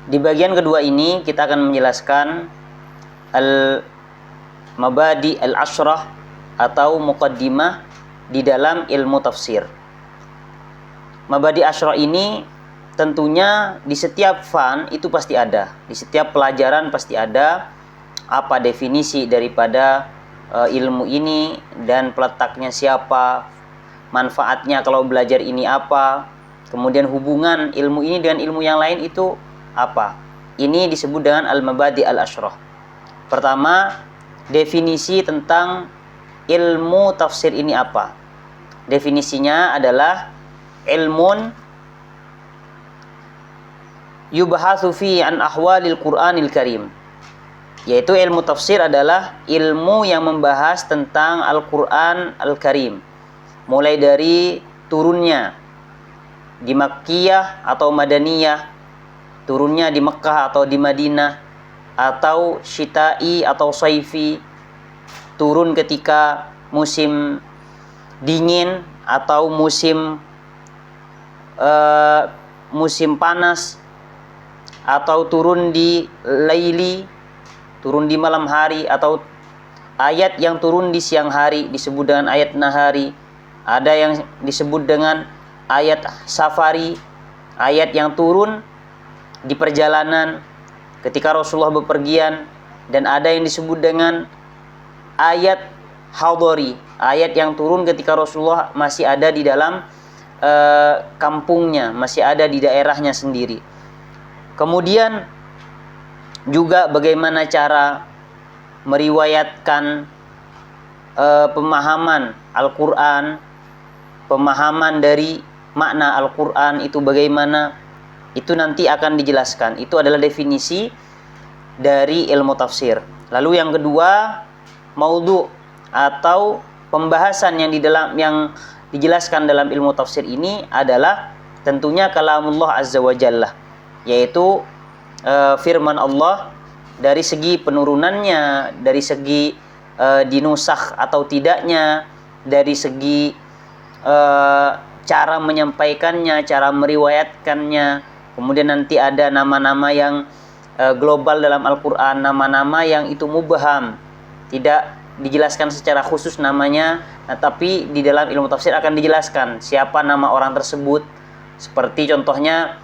Di bagian kedua ini kita akan menjelaskan al-mabadi al-ashrah atau muqaddimah di dalam ilmu tafsir. Mabadi ashrah ini tentunya di setiap fan itu pasti ada, di setiap pelajaran pasti ada apa definisi daripada ilmu ini dan peletaknya siapa, manfaatnya kalau belajar ini apa, kemudian hubungan ilmu ini dengan ilmu yang lain itu apa. Ini disebut dengan al-mabadi al-ashrah. Pertama, definisi tentang ilmu tafsir ini apa? Definisinya adalah ilmun yubhatsu fi an ahwalil Qur'anil Karim. Yaitu ilmu tafsir adalah ilmu yang membahas tentang Al-Qur'an Al-Karim. Mulai dari turunnya di Makkiyah atau Madaniyah, turunnya di Mekah atau di Madinah, atau syita'i atau saifi, turun ketika musim dingin atau musim panas, atau turun di laili, turun di malam hari, atau ayat yang turun di siang hari disebut dengan ayat nahari. Ada yang disebut dengan ayat safari, ayat yang turun di perjalanan ketika Rasulullah bepergian, dan ada yang disebut dengan ayat hadari, ayat yang turun ketika Rasulullah masih ada di dalam kampungnya, masih ada di daerahnya sendiri. Kemudian juga bagaimana cara meriwayatkan pemahaman Al-Quran, pemahaman dari makna Al-Quran itu bagaimana, itu nanti akan dijelaskan. Itu adalah definisi dari ilmu tafsir. Lalu yang kedua, maudhu atau pembahasan yang dijelaskan dalam ilmu tafsir ini adalah tentunya kalamullah azza wa jalla, yaitu firman Allah dari segi penurunannya, dari segi dinusakh atau tidaknya, dari segi cara menyampaikannya, cara meriwayatkannya. Kemudian nanti ada nama-nama yang global dalam Al-Quran, nama-nama yang itu mubham, tidak dijelaskan secara khusus namanya, tapi di dalam ilmu tafsir akan dijelaskan siapa nama orang tersebut. Seperti contohnya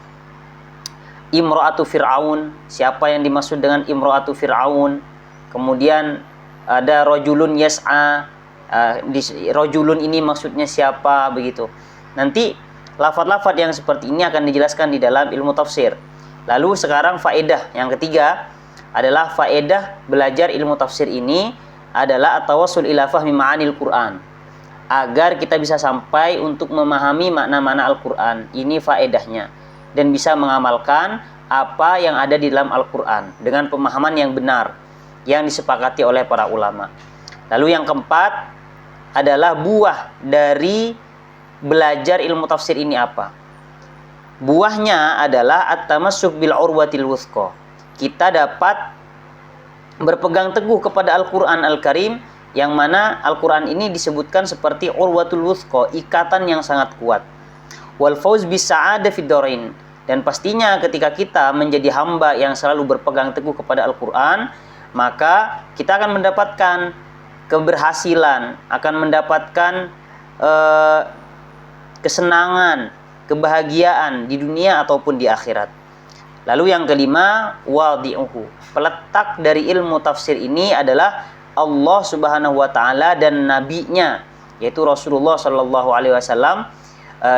Imra'atu Fir'aun, siapa yang dimaksud dengan Imra'atu Fir'aun. Kemudian ada rajulun yas'a, rajulun ini maksudnya siapa, begitu. Nanti lafaz-lafaz yang seperti ini akan dijelaskan di dalam ilmu tafsir. Lalu sekarang faedah yang ketiga adalah faedah belajar ilmu tafsir ini adalah at-tawassul ila fahmi ma'anil Qur'an, agar kita bisa sampai untuk memahami makna-makna Al-Qur'an. Ini faedahnya, dan bisa mengamalkan apa yang ada di dalam Al-Qur'an dengan pemahaman yang benar yang disepakati oleh para ulama. Lalu yang keempat adalah buah dari belajar ilmu tafsir ini apa? Buahnya adalah at-tamassuk bil urwatil wuthqa. Kita dapat berpegang teguh kepada Al-Qur'an Al-Karim, yang mana Al-Qur'an ini disebutkan seperti urwatul wuthqa, ikatan yang sangat kuat. Wal fauz bis sa'adah fid dharain. Dan pastinya ketika kita menjadi hamba yang selalu berpegang teguh kepada Al-Qur'an, maka kita akan mendapatkan keberhasilan, akan mendapatkan kesenangan, kebahagiaan di dunia ataupun di akhirat. Lalu yang kelima, wadi'uhu. Peletak dari ilmu tafsir ini adalah Allah Subhanahu wa taala dan nabinya, yaitu Rasulullah sallallahu alaihi wasallam,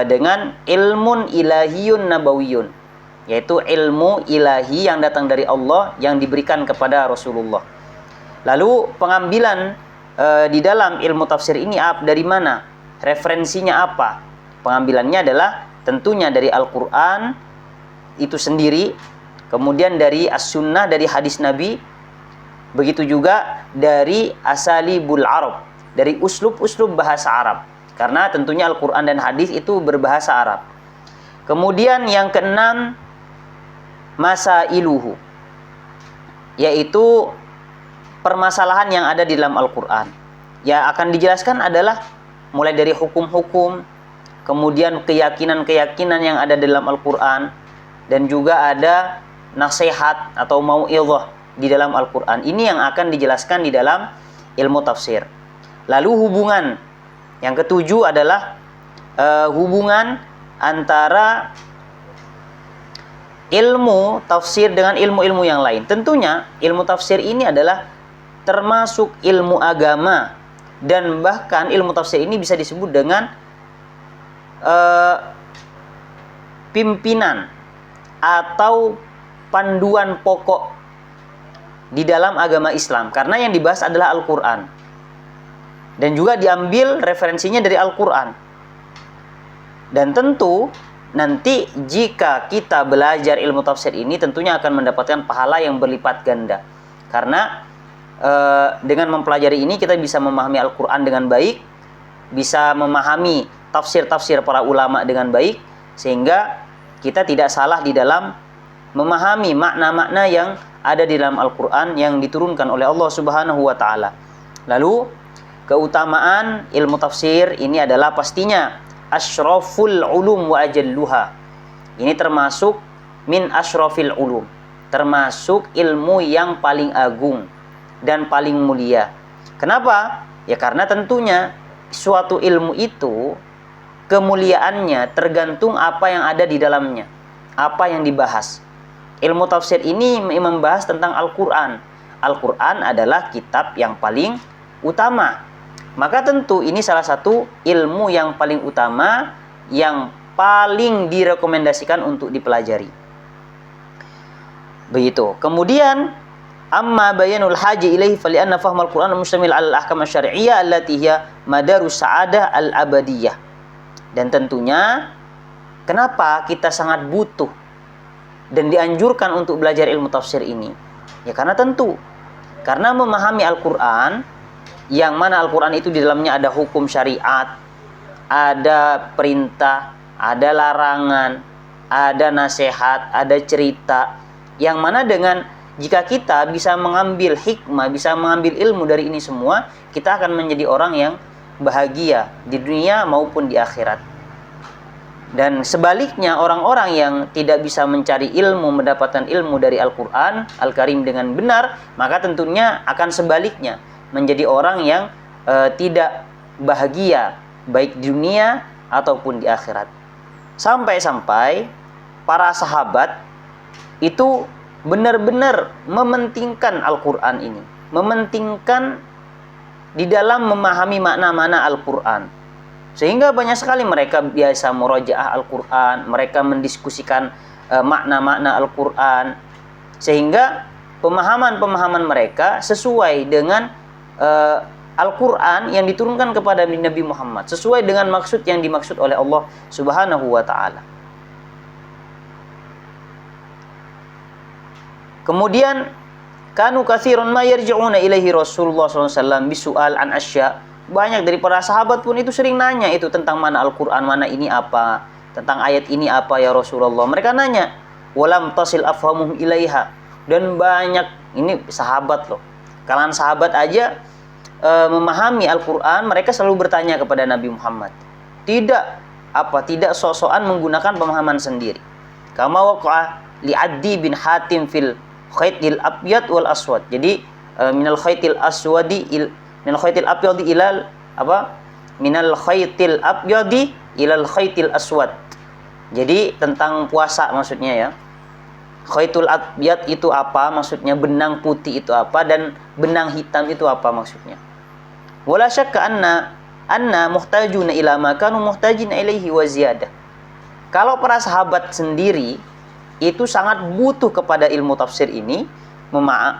dengan ilmun ilahiyun nabawiyun, yaitu ilmu ilahi yang datang dari Allah yang diberikan kepada Rasulullah. Lalu pengambilan di dalam ilmu tafsir ini dari mana? Referensinya apa? Pengambilannya adalah tentunya dari Al-Quran itu sendiri, kemudian dari As-Sunnah, dari hadis Nabi, begitu juga dari asalibul Arab, dari uslub-uslub bahasa Arab, karena tentunya Al-Quran dan hadis itu berbahasa Arab. Kemudian yang keenam, masailuhu, yaitu permasalahan yang ada di dalam Al-Quran. Yang akan dijelaskan adalah mulai dari hukum-hukum, kemudian keyakinan-keyakinan yang ada dalam Al-Quran, dan juga ada nasihat atau mau'izah di dalam Al-Quran. Ini yang akan dijelaskan di dalam ilmu tafsir. Lalu hubungan yang ketujuh adalah hubungan antara ilmu tafsir dengan ilmu-ilmu yang lain. Tentunya ilmu tafsir ini adalah termasuk ilmu agama, dan bahkan ilmu tafsir ini bisa disebut dengan pimpinan atau panduan pokok di dalam agama Islam, karena yang dibahas adalah Al-Quran dan juga diambil referensinya dari Al-Quran. Dan tentu nanti jika kita belajar ilmu tafsir ini tentunya akan mendapatkan pahala yang berlipat ganda, karena dengan mempelajari ini kita bisa memahami Al-Quran dengan baik, bisa memahami tafsir-tafsir para ulama dengan baik, sehingga kita tidak salah di dalam memahami makna-makna yang ada di dalam Al-Quran yang diturunkan oleh Allah Subhanahu wa Ta'ala. Lalu keutamaan ilmu tafsir ini adalah pastinya asyraful ulum wa ajalluha. Ini termasuk min asyrafil ulum, termasuk ilmu yang paling agung dan paling mulia. Kenapa? Ya karena tentunya suatu ilmu itu kemuliaannya tergantung apa yang ada di dalamnya, apa yang dibahas. Ilmu tafsir ini membahas tentang Al-Quran. Al-Quran adalah kitab yang paling utama. Maka tentu ini salah satu ilmu yang paling utama, yang paling direkomendasikan untuk dipelajari. Begitu. Kemudian amma bayanul haji ilaihi fali'anna fahmal Qur'an mustamil 'ala al-ahkam asy-syar'iyyah allati hiya madarus sa'adah al-abadiyah. Dan tentunya kenapa kita sangat butuh dan dianjurkan untuk belajar ilmu tafsir ini? Ya karena karena memahami Al-Quran, yang mana Al-Quran itu di dalamnya ada hukum syariat, ada perintah, ada larangan, ada nasihat, ada cerita, yang mana dengan jika kita bisa mengambil hikmah, bisa mengambil ilmu dari ini semua, kita akan menjadi orang yang bahagia di dunia maupun di akhirat. Dan sebaliknya, orang-orang yang tidak bisa mencari ilmu, mendapatkan ilmu dari Al-Quran Al-Karim dengan benar, maka tentunya akan sebaliknya, menjadi orang yang tidak bahagia baik di dunia ataupun di akhirat. Sampai-sampai para sahabat itu benar-benar mementingkan Al-Quran ini, mementingkan di dalam memahami makna-makna Al-Quran. Sehingga banyak sekali mereka biasa murajaah Al-Quran, mereka mendiskusikan makna-makna Al-Quran, sehingga pemahaman-pemahaman mereka sesuai dengan Al-Quran yang diturunkan kepada Nabi Muhammad, sesuai dengan maksud yang dimaksud oleh Allah Subhanahu wa Ta'ala. Kemudian kanu katsirun ma yarji'una ilaihi Rasulullah sallallahu alaihi wasallam bisu'al an asya'. Banyak dari para sahabat pun itu sering nanya itu tentang mana Al-Quran, mana ini apa, tentang ayat ini apa ya Rasulullah. Mereka nanya, walam tasil afhamuhum ilaiha. Dan banyak, ini sahabat loh, kalangan sahabat aja memahami Al-Quran, mereka selalu bertanya kepada Nabi Muhammad. Tidak sok-sokan menggunakan pemahaman sendiri. Kama waqa'a li'addi bin Hatim fil khaitil abyad wal aswad. Jadi minal khaitil aswadi minal khaitil abyadi ilal minal khaitil abyadi ilal khaitil aswad. Jadi tentang puasa maksudnya ya. Khaitul abyad itu apa maksudnya, benang putih itu apa, dan benang hitam itu apa maksudnya. Wala syakka anna muhtajuna ila ma kanu muhtajina ilaihi wa ziyadah. Kalau para sahabat sendiri itu sangat butuh kepada ilmu tafsir ini,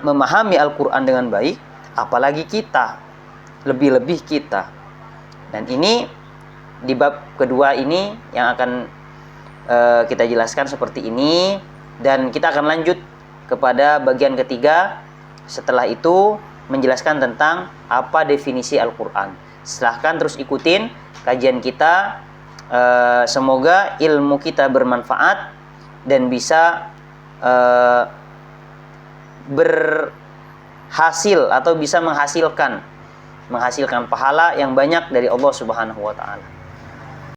memahami Al-Quran dengan baik, apalagi kita, lebih-lebih kita. Dan ini di bab kedua ini yang akan kita jelaskan seperti ini, dan kita akan lanjut kepada bagian ketiga setelah itu menjelaskan tentang apa definisi Al-Quran. Silahkan terus ikutin kajian kita, semoga ilmu kita bermanfaat dan bisa berhasil atau bisa menghasilkan pahala yang banyak dari Allah Subhanahu wa Ta'ala.